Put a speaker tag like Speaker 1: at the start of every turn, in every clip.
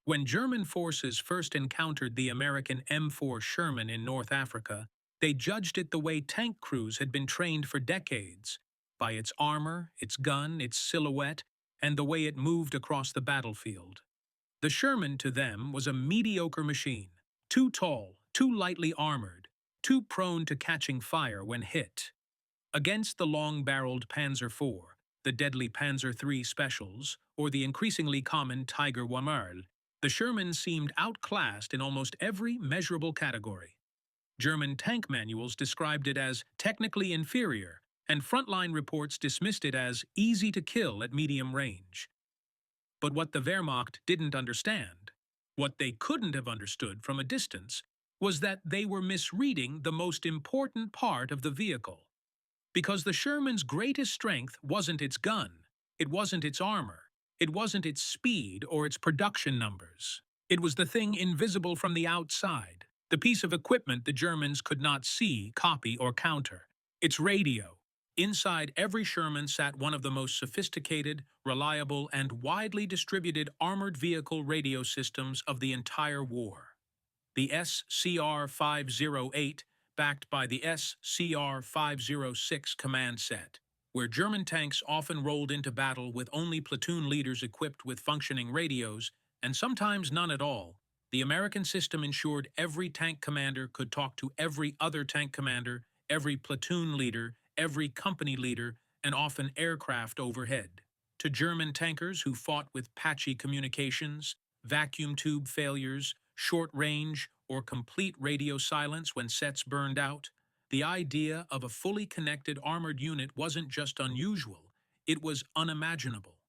Speaker 1: When German forces first encountered the American M4 Sherman in North Africa, they judged it the way tank crews had been trained for decades, by its armor, its gun, its silhouette, and the way it moved across the battlefield. The Sherman, to them, was a mediocre machine, too tall, too lightly armored, too prone to catching fire when hit. Against the long-barreled Panzer IV, the deadly Panzer III Specials, or the increasingly common Tiger Warmerl, the Sherman seemed outclassed in almost every measurable category. German tank manuals described it as technically inferior, and frontline reports dismissed it as easy to kill at medium range. But what the Wehrmacht didn't understand, what they couldn't have understood from a distance, was that they were misreading the most important part of the vehicle. Because the Sherman's greatest strength wasn't its gun, it wasn't its armor, it wasn't its speed or its production numbers. It was the thing invisible from the outside, the piece of equipment the Germans could not see, copy, or counter. Its radio. Inside every Sherman sat one of the most sophisticated, reliable, and widely distributed armored vehicle radio systems of the entire war. The SCR-508, backed by the SCR-506 command set, where German tanks often rolled into battle with only platoon leaders equipped with functioning radios, and sometimes none at all. The American system ensured every tank commander could talk to every other tank commander, every platoon leader, every company leader, and often aircraft overhead. To German tankers who fought with patchy communications, vacuum tube failures, short range, or complete radio silence when sets burned out, the idea of a fully connected armored unit wasn't just unusual, it was unimaginable.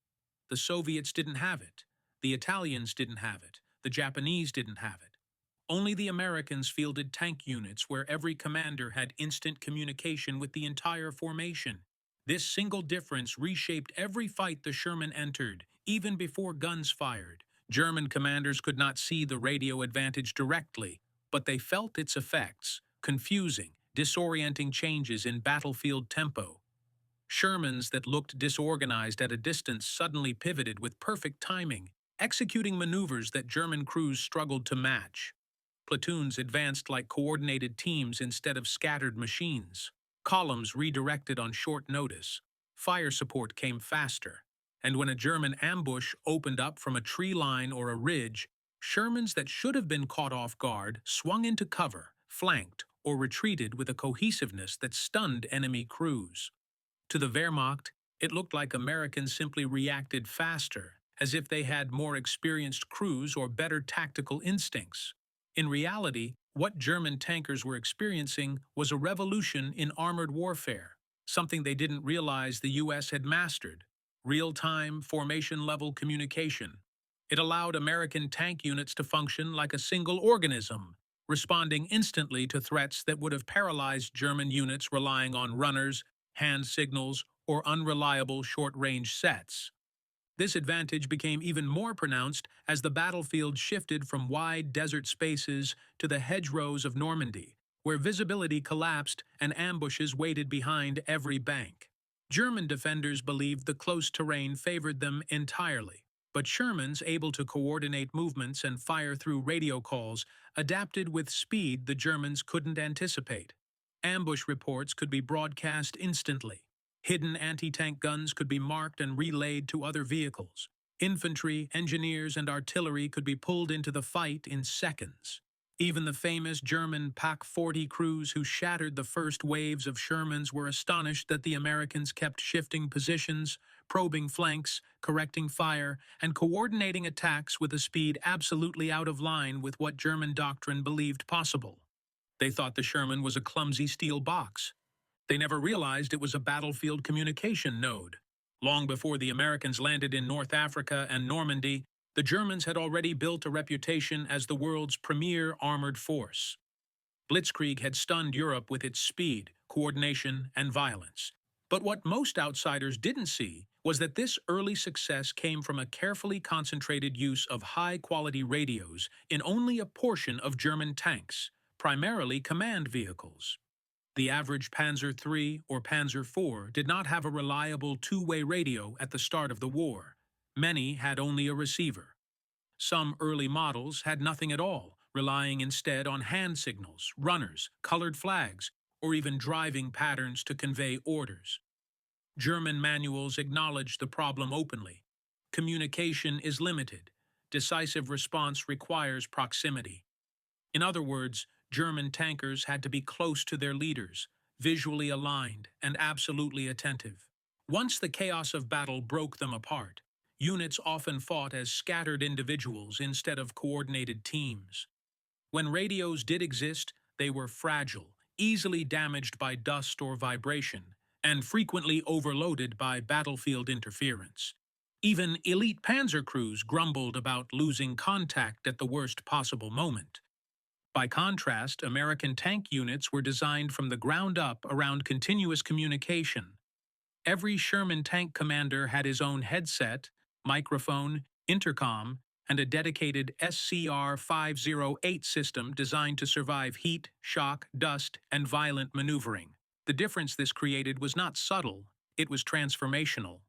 Speaker 1: The Soviets didn't have it. The Italians didn't have it. The Japanese didn't have it. Only the Americans fielded tank units where every commander had instant communication with the entire formation. This single difference reshaped every fight the Sherman entered, even before guns fired. German commanders could not see the radio advantage directly, but they felt its effects, confusing, disorienting changes in battlefield tempo. Shermans that looked disorganized at a distance suddenly pivoted with perfect timing, executing maneuvers that German crews struggled to match. Platoons advanced like coordinated teams instead of scattered machines. Columns redirected on short notice. Fire support came faster. And when a German ambush opened up from a tree line or a ridge, Shermans that should have been caught off guard swung into cover, flanked, or retreated with a cohesiveness that stunned enemy crews. To the Wehrmacht, it looked like Americans simply reacted faster, as if they had more experienced crews or better tactical instincts. In reality, what German tankers were experiencing was a revolution in armored warfare, something they didn't realize the U.S. had mastered: real-time, formation-level communication. It allowed American tank units to function like a single organism, responding instantly to threats that would have paralyzed German units relying on runners, hand signals, or unreliable short-range sets. This advantage became even more pronounced as the battlefield shifted from wide desert spaces to the hedgerows of Normandy, where visibility collapsed and ambushes waited behind every bank. German defenders believed the close terrain favored them entirely, but Shermans, able to coordinate movements and fire through radio calls, adapted with speed the Germans couldn't anticipate. Ambush reports could be broadcast instantly. Hidden anti-tank guns could be marked and relayed to other vehicles. Infantry, engineers, and artillery could be pulled into the fight in seconds. Even the famous German Pak-40 crews who shattered the first waves of Shermans were astonished that the Americans kept shifting positions, probing flanks, correcting fire, and coordinating attacks with a speed absolutely out of line with what German doctrine believed possible. They thought the Sherman was a clumsy steel box. They never realized it was a battlefield communication node. Long before the Americans landed in North Africa and Normandy, the Germans had already built a reputation as the world's premier armored force. Blitzkrieg had stunned Europe with its speed, coordination, and violence. But what most outsiders didn't see was that this early success came from a carefully concentrated use of high-quality radios in only a portion of German tanks, primarily command vehicles. The average Panzer III or Panzer IV did not have a reliable two-way radio at the start of the war. Many had only a receiver. Some early models had nothing at all, relying instead on hand signals, runners, colored flags, or even driving patterns to convey orders. German manuals acknowledged the problem openly. Communication is limited. Decisive response requires proximity. In other words, German tankers had to be close to their leaders, visually aligned and absolutely attentive. Once the chaos of battle broke them apart, units often fought as scattered individuals instead of coordinated teams. When radios did exist, they were fragile, easily damaged by dust or vibration, and frequently overloaded by battlefield interference. Even elite panzer crews grumbled about losing contact at the worst possible moment. By contrast, American tank units were designed from the ground up around continuous communication. Every Sherman tank commander had his own headset, microphone, intercom, and a dedicated SCR-508 system designed to survive heat, shock, dust, and violent maneuvering. The difference this created was not subtle, it was transformational.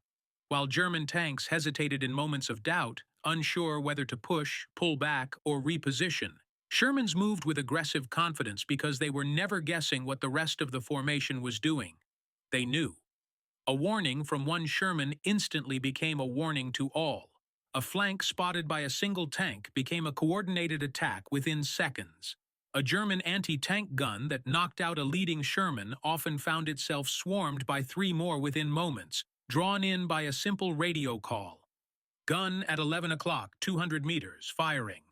Speaker 1: While German tanks hesitated in moments of doubt, unsure whether to push, pull back, or reposition, Shermans moved with aggressive confidence because they were never guessing what the rest of the formation was doing. They knew. A warning from one Sherman instantly became a warning to all. A flank spotted by a single tank became a coordinated attack within seconds. A German anti-tank gun that knocked out a leading Sherman often found itself swarmed by 3 more within moments, drawn in by a simple radio call. Gun at 11 o'clock, 200 meters, firing.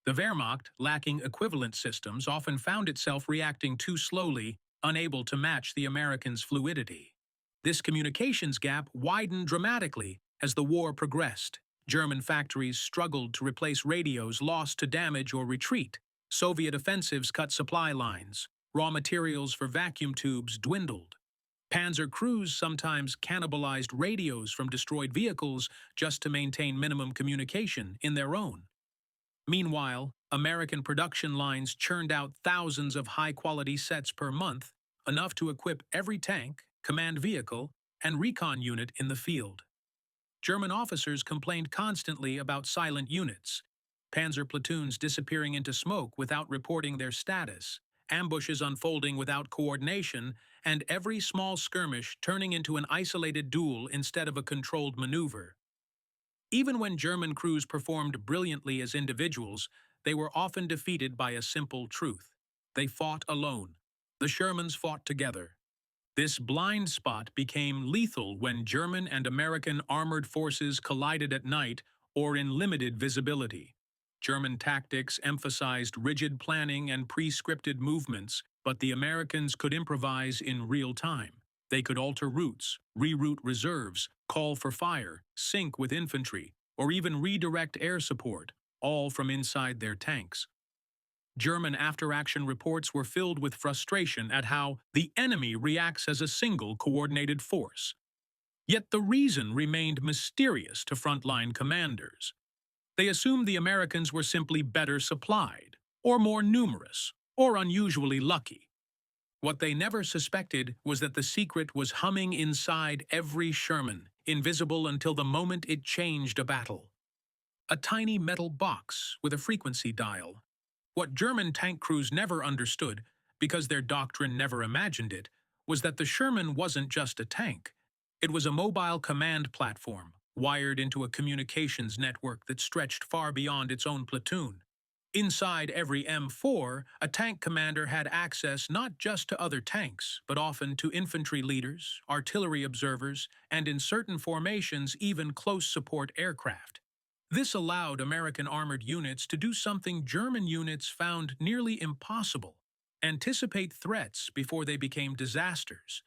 Speaker 1: The Wehrmacht, lacking equivalent systems, often found itself reacting too slowly, unable to match the Americans' fluidity. This communications gap widened dramatically as the war progressed. German factories struggled to replace radios lost to damage or retreat. Soviet offensives cut supply lines. Raw materials for vacuum tubes dwindled. Panzer crews sometimes cannibalized radios from destroyed vehicles just to maintain minimum communication in their own. Meanwhile, American production lines churned out thousands of high-quality sets per month, enough to equip every tank, command vehicle, and recon unit in the field. German officers complained constantly about silent units, panzer platoons disappearing into smoke without reporting their status, ambushes unfolding without coordination, and every small skirmish turning into an isolated duel instead of a controlled maneuver. Even when German crews performed brilliantly as individuals, they were often defeated by a simple truth. They fought alone. The Shermans fought together. This blind spot became lethal when German and American armored forces collided at night or in limited visibility. German tactics emphasized rigid planning and pre-scripted movements, but the Americans could improvise in real time. They could alter routes, reroute reserves, call for fire, sync with infantry, or even redirect air support, all from inside their tanks. German after-action reports were filled with frustration at how the enemy reacts as a single coordinated force. Yet the reason remained mysterious to frontline commanders. They assumed the Americans were simply better supplied, or more numerous, or unusually lucky. What they never suspected was that the secret was humming inside every Sherman, invisible until the moment it changed a battle. A tiny metal box with a frequency dial. What German tank crews never understood, because their doctrine never imagined it, was that the Sherman wasn't just a tank. It was a mobile command platform, wired into a communications network that stretched far beyond its own platoon. Inside every M4, a tank commander had access not just to other tanks, but often to infantry leaders, artillery observers, and in certain formations, even close support aircraft. This allowed American armored units to do something German units found nearly impossible: anticipate threats before they became disasters.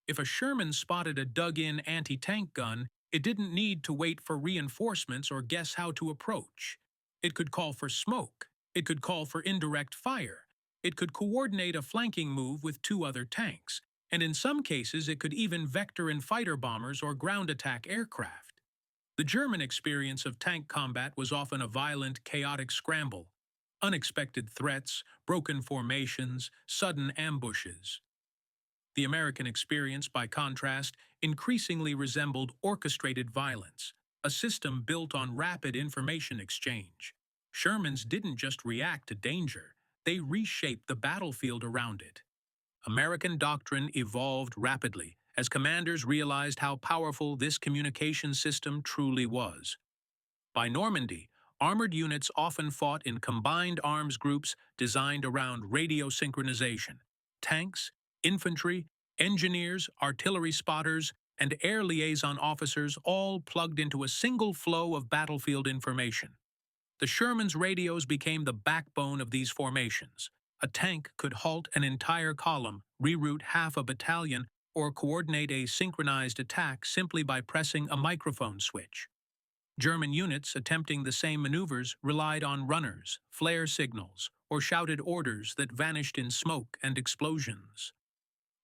Speaker 1: If a Sherman spotted a dug-in anti-tank gun, it didn't need to wait for reinforcements or guess how to approach. It could call for smoke. It could call for indirect fire. It could coordinate a flanking move with 2 other tanks, and in some cases it could even vector in fighter bombers or ground attack aircraft. The German experience of tank combat was often a violent, chaotic scramble. Unexpected threats, broken formations, sudden ambushes. The American experience, by contrast, increasingly resembled orchestrated violence. a system built on rapid information exchange. Shermans didn't just react to danger, they reshaped the battlefield around it. American doctrine evolved rapidly as commanders realized how powerful this communication system truly was. By Normandy, armored units often fought in combined arms groups designed around radio synchronization. Tanks, infantry, engineers, artillery spotters, and air liaison officers all plugged into a single flow of battlefield information. The Sherman's radios became the backbone of these formations. A tank could halt an entire column, reroute half a battalion, or coordinate a synchronized attack simply by pressing a microphone switch. German units attempting the same maneuvers relied on runners, flare signals, or shouted orders that vanished in smoke and explosions.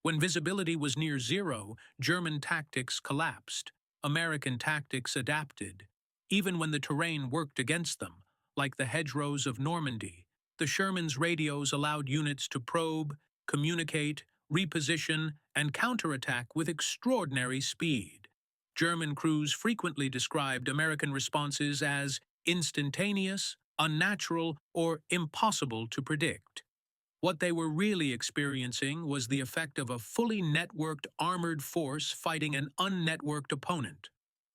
Speaker 1: When visibility was near zero, German tactics collapsed. American tactics adapted. Even when the terrain worked against them, like the hedgerows of Normandy, the Sherman's radios allowed units to probe, communicate, reposition, and counterattack with extraordinary speed. German crews frequently described American responses as instantaneous, unnatural, or impossible to predict. What they were really experiencing was the effect of a fully networked armored force fighting an unnetworked opponent.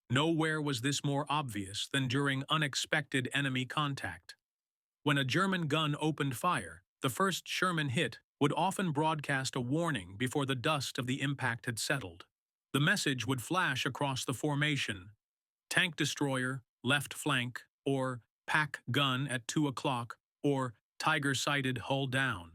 Speaker 1: Nowhere was this more obvious than during unexpected enemy contact. When a German gun opened fire, the first Sherman hit would often broadcast a warning before the dust of the impact had settled. The message would flash across the formation: tank destroyer, left flank, or pack gun at 2 o'clock, or Tiger sighted, hull down.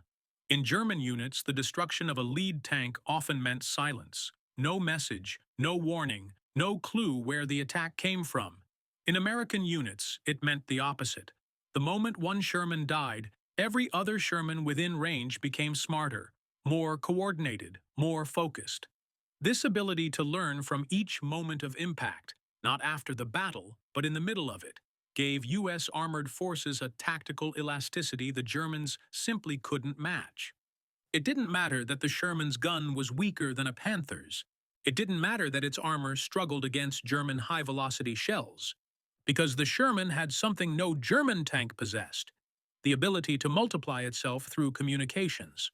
Speaker 1: In German units, the destruction of a lead tank often meant silence. No message, no warning, no clue where the attack came from. In American units, it meant the opposite. The moment one Sherman died, every other Sherman within range became smarter, more coordinated, more focused. This ability to learn from each moment of impact, not after the battle, but in the middle of it, gave U.S. armored forces a tactical elasticity the Germans simply couldn't match. It didn't matter that the Sherman's gun was weaker than a Panther's. It didn't matter that its armor struggled against German high-velocity shells, because the Sherman had something no German tank possessed: the ability to multiply itself through communications.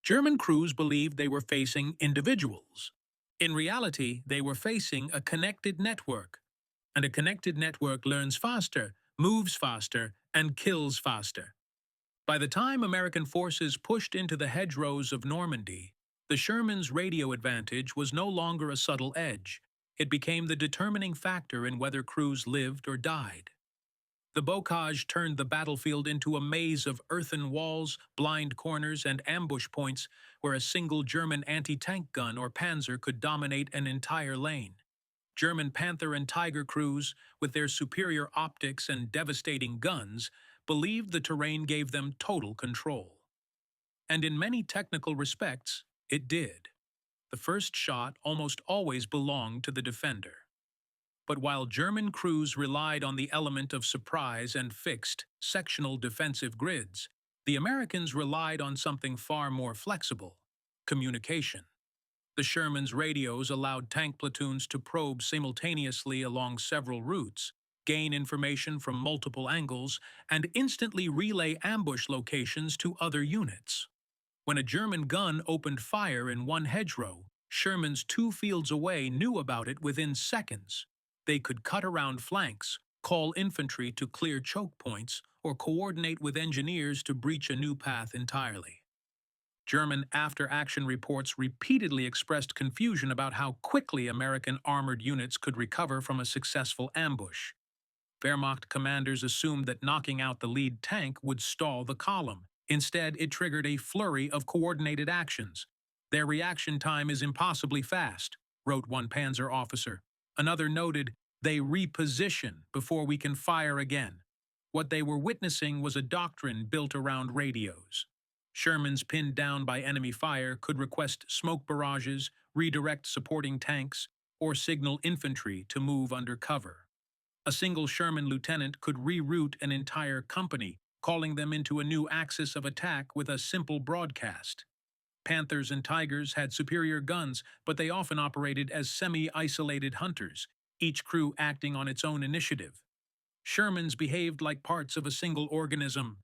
Speaker 1: German crews believed they were facing individuals. In reality, they were facing a connected network. And a connected network learns faster, moves faster, and kills faster. By the time American forces pushed into the hedgerows of Normandy, the Sherman's radio advantage was no longer a subtle edge. It became the determining factor in whether crews lived or died. The bocage turned the battlefield into a maze of earthen walls, blind corners, and ambush points where a single German anti-tank gun or panzer could dominate an entire lane. German Panther and Tiger crews, with their superior optics and devastating guns, believed the terrain gave them total control. And in many technical respects, it did. The first shot almost always belonged to the defender. But while German crews relied on the element of surprise and fixed, sectional defensive grids, the Americans relied on something far more flexible: communication. The Sherman's radios allowed tank platoons to probe simultaneously along several routes, gain information from multiple angles, and instantly relay ambush locations to other units. When a German gun opened fire in one hedgerow, Shermans 2 fields away knew about it within seconds. They could cut around flanks, call infantry to clear choke points, or coordinate with engineers to breach a new path entirely. German after-action reports repeatedly expressed confusion about how quickly American armored units could recover from a successful ambush. Wehrmacht commanders assumed that knocking out the lead tank would stall the column. Instead, it triggered a flurry of coordinated actions. "Their reaction time is impossibly fast," wrote one panzer officer. Another noted, "They reposition before we can fire again." What they were witnessing was a doctrine built around radios. Shermans pinned down by enemy fire could request smoke barrages, redirect supporting tanks, or signal infantry to move under cover. A single Sherman lieutenant could reroute an entire company, calling them into a new axis of attack with a simple broadcast. Panthers and Tigers had superior guns, but they often operated as semi-isolated hunters, each crew acting on its own initiative. Shermans behaved like parts of a single organism.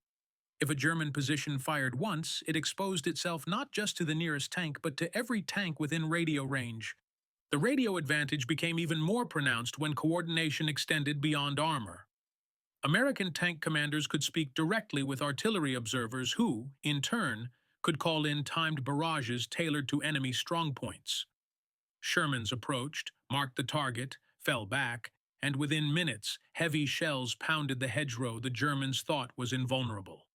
Speaker 1: If a German position fired once, it exposed itself not just to the nearest tank, but to every tank within radio range. The radio advantage became even more pronounced when coordination extended beyond armor. American tank commanders could speak directly with artillery observers who, in turn, could call in timed barrages tailored to enemy strongpoints. Shermans approached, marked the target, fell back, and within minutes, heavy shells pounded the hedgerow the Germans thought was invulnerable.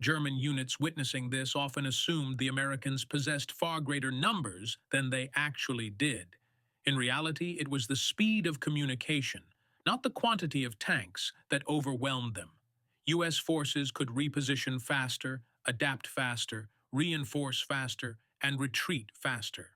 Speaker 1: German units witnessing this often assumed the Americans possessed far greater numbers than they actually did. In reality, it was the speed of communication, not the quantity of tanks, that overwhelmed them. U.S. forces could reposition faster, adapt faster, reinforce faster, and retreat faster.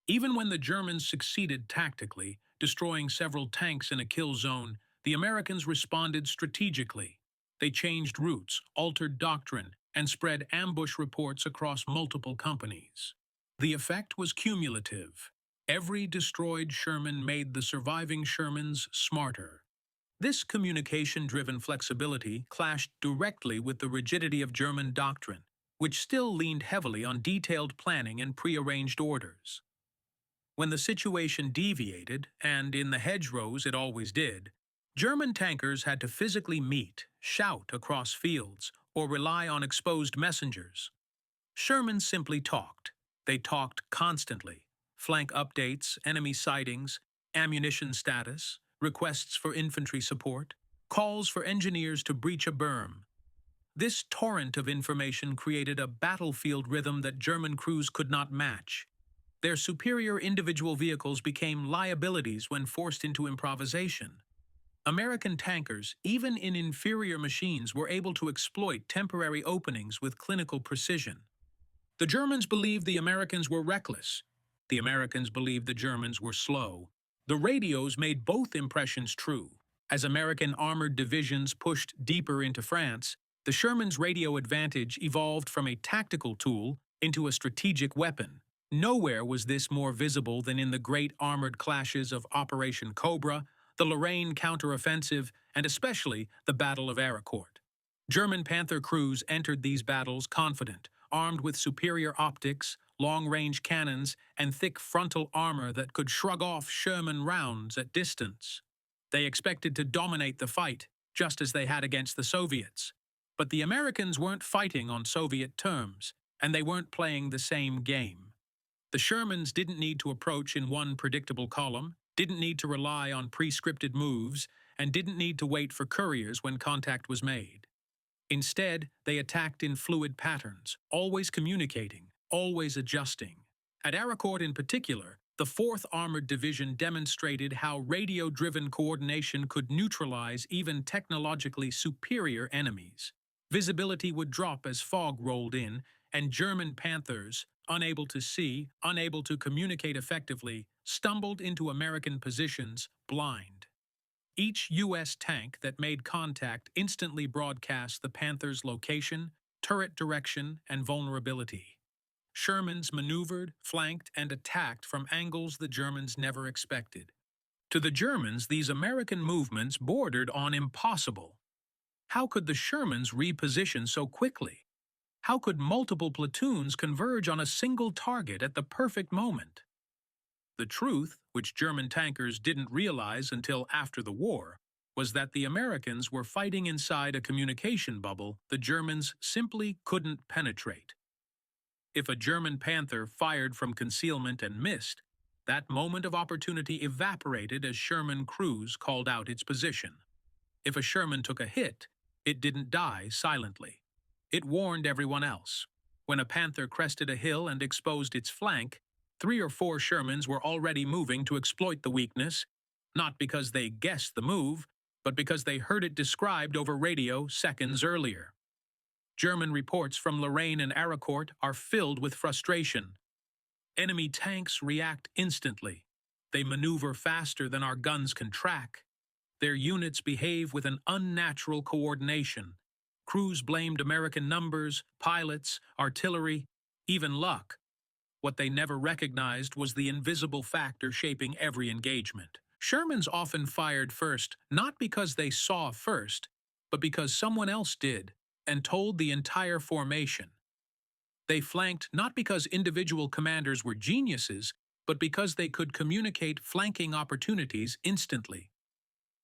Speaker 1: Even when the Germans succeeded tactically, destroying several tanks in a kill zone, the Americans responded strategically. They changed routes, altered doctrine, and spread ambush reports across multiple companies. The effect was cumulative. Every destroyed Sherman made the surviving Shermans smarter. This communication-driven flexibility clashed directly with the rigidity of German doctrine, which still leaned heavily on detailed planning and prearranged orders. When the situation deviated, and in the hedgerows it always did, German tankers had to physically meet, shout across fields, or rely on exposed messengers. Sherman simply talked. They talked constantly. Flank updates, enemy sightings, ammunition status, requests for infantry support, calls for engineers to breach a berm. This torrent of information created a battlefield rhythm that German crews could not match. Their superior individual vehicles became liabilities when forced into improvisation. American tankers, even in inferior machines, were able to exploit temporary openings with clinical precision. The Germans believed the Americans were reckless. The Americans believed the Germans were slow. The radios made both impressions true. As American armored divisions pushed deeper into France, the Sherman's radio advantage evolved from a tactical tool into a strategic weapon. Nowhere was this more visible than in the great armored clashes of Operation Cobra, the Lorraine counteroffensive, and especially the Battle of Aricourt. German Panther crews entered these battles confident, armed with superior optics, long-range cannons, and thick frontal armor that could shrug off Sherman rounds at distance. They expected to dominate the fight, just as they had against the Soviets. But the Americans weren't fighting on Soviet terms, and they weren't playing the same game. The Shermans didn't need to approach in one predictable column, didn't need to rely on pre-scripted moves, and didn't need to wait for couriers when contact was made. Instead, they attacked in fluid patterns, always communicating, always adjusting. At Aricourt in particular, the 4th Armored Division demonstrated how radio-driven coordination could neutralize even technologically superior enemies. Visibility would drop as fog rolled in, and German Panthers, unable to see, unable to communicate effectively, stumbled into American positions blind. Each U.S. tank that made contact instantly broadcast the Panthers' location, turret direction, and vulnerability. Shermans maneuvered, flanked, and attacked from angles the Germans never expected. To the Germans, these American movements bordered on impossible. How could the Shermans reposition so quickly? How could multiple platoons converge on a single target at the perfect moment? The truth, which German tankers didn't realize until after the war, was that the Americans were fighting inside a communication bubble the Germans simply couldn't penetrate. If a German Panther fired from concealment and missed, that moment of opportunity evaporated as Sherman crews called out its position. If a Sherman took a hit, it didn't die silently. It warned everyone else. When a Panther crested a hill and exposed its flank, 3 or 4 Shermans were already moving to exploit the weakness, not because they guessed the move, but because they heard it described over radio seconds earlier. German reports from Lorraine and Aricourt are filled with frustration. Enemy tanks react instantly. They maneuver faster than our guns can track. Their units behave with an unnatural coordination. Crews blamed American numbers, pilots, artillery, even luck. What they never recognized was the invisible factor shaping every engagement: Shermans often fired first, not because they saw first, but because someone else did, and told the entire formation. They flanked not because individual commanders were geniuses, but because they could communicate flanking opportunities instantly.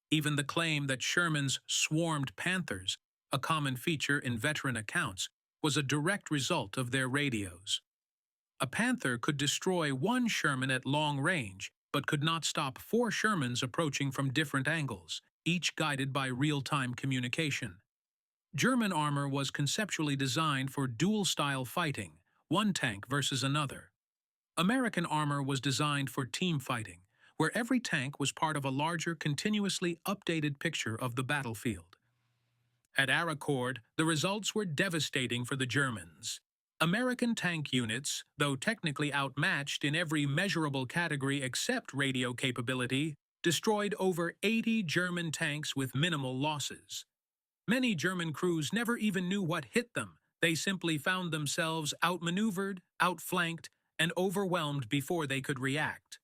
Speaker 1: Even the claim that Shermans swarmed Panthers, a common feature in veteran accounts, was a direct result of their radios. A Panther could destroy one Sherman at long range, but could not stop four Shermans approaching from different angles, each guided by real-time communication. German armor was conceptually designed for dual-style fighting, one tank versus another. American armor was designed for team fighting, where every tank was part of a larger, continuously updated picture of the battlefield. At Aracord, the results were devastating for the Germans. American tank units, though technically outmatched in every measurable category except radio capability, destroyed over 80 German tanks with minimal losses. Many German crews never even knew what hit them. They simply found themselves outmaneuvered, outflanked, and overwhelmed before they could react.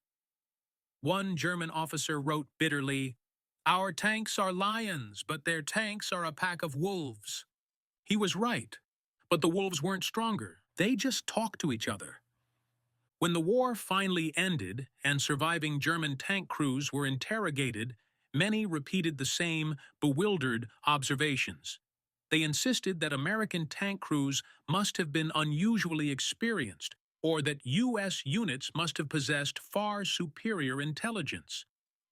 Speaker 1: One German officer wrote bitterly, "Our tanks are lions, but their tanks are a pack of wolves." He was right, but the wolves weren't stronger. They just talked to each other. When the war finally ended and surviving German tank crews were interrogated, many repeated the same bewildered observations. They insisted that American tank crews must have been unusually experienced, or that U.S. units must have possessed far superior intelligence.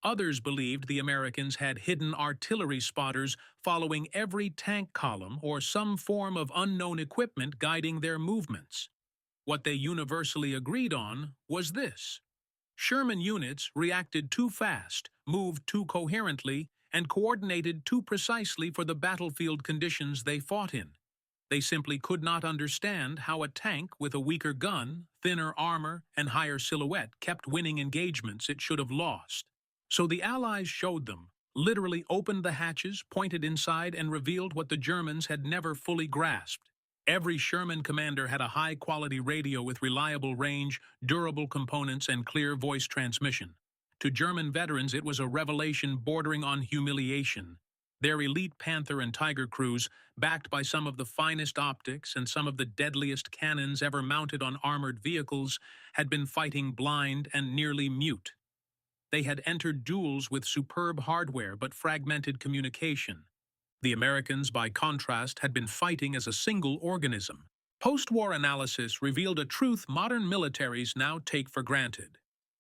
Speaker 1: Others believed the Americans had hidden artillery spotters following every tank column or some form of unknown equipment guiding their movements. What they universally agreed on was this: Sherman units reacted too fast, moved too coherently, and coordinated too precisely for the battlefield conditions they fought in. They simply could not understand how a tank with a weaker gun, thinner armor, and higher silhouette kept winning engagements it should have lost. So the Allies showed them, literally opened the hatches, pointed inside, and revealed what the Germans had never fully grasped. Every Sherman commander had a high-quality radio with reliable range, durable components, and clear voice transmission. To German veterans, it was a revelation bordering on humiliation. Their elite Panther and Tiger crews, backed by some of the finest optics and some of the deadliest cannons ever mounted on armored vehicles, had been fighting blind and nearly mute. They had entered duels with superb hardware but fragmented communication. The Americans, by contrast, had been fighting as a single organism. Post-war analysis revealed a truth modern militaries now take for granted.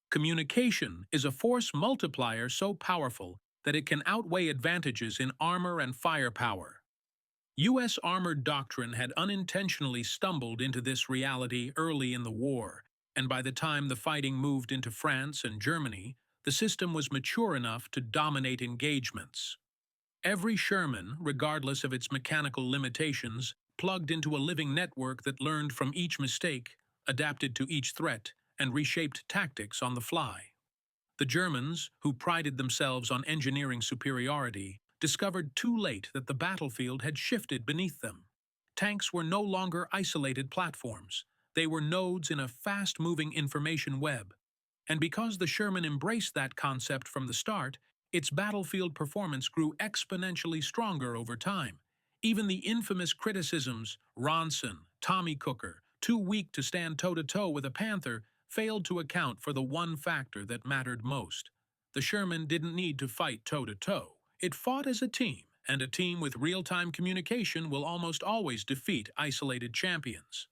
Speaker 1: Communication is a force multiplier so powerful that it can outweigh advantages in armor and firepower. U.S. armored doctrine had unintentionally stumbled into this reality early in the war, and by the time the fighting moved into France and Germany, the system was mature enough to dominate engagements. Every Sherman, regardless of its mechanical limitations, plugged into a living network that learned from each mistake, adapted to each threat, and reshaped tactics on the fly. The Germans, who prided themselves on engineering superiority, discovered too late that the battlefield had shifted beneath them. Tanks were no longer isolated platforms. They were nodes in a fast-moving information web. And because the Sherman embraced that concept from the start, its battlefield performance grew exponentially stronger over time. Even the infamous criticisms, Ronson, Tommy Cooker, too weak to stand toe-to-toe with a Panther, failed to account for the one factor that mattered most. The Sherman didn't need to fight toe-to-toe. It fought as a team, and a team with real-time communication will almost always defeat isolated champions.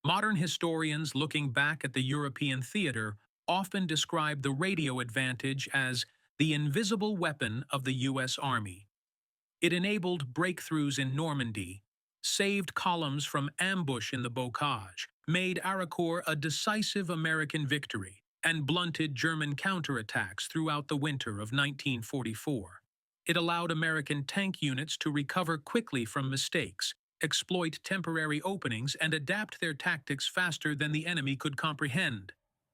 Speaker 1: Modern historians looking back at the European theater often describe the radio advantage as the invisible weapon of the U.S. Army. It enabled breakthroughs in Normandy, saved columns from ambush in the Bocage, made Aracord a decisive American victory, and blunted German counterattacks throughout the winter of 1944. It allowed American tank units to recover quickly from mistakes, exploit temporary openings, and adapt their tactics faster than the enemy could comprehend.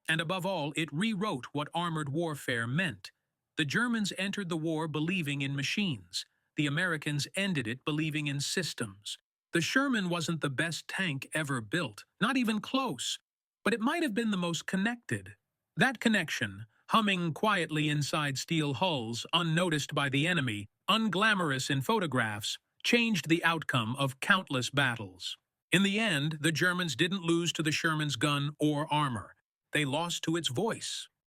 Speaker 1: And above all, it rewrote what armored warfare meant. The Germans entered the war believing in machines. The Americans ended it believing in systems. The Sherman wasn't the best tank ever built, not even close, but it might have been the most connected. That connection, humming quietly inside steel hulls, unnoticed by the enemy, unglamorous in photographs, changed the outcome of countless battles. In the end, the Germans didn't lose to the Sherman's gun or armor. They lost to its voice.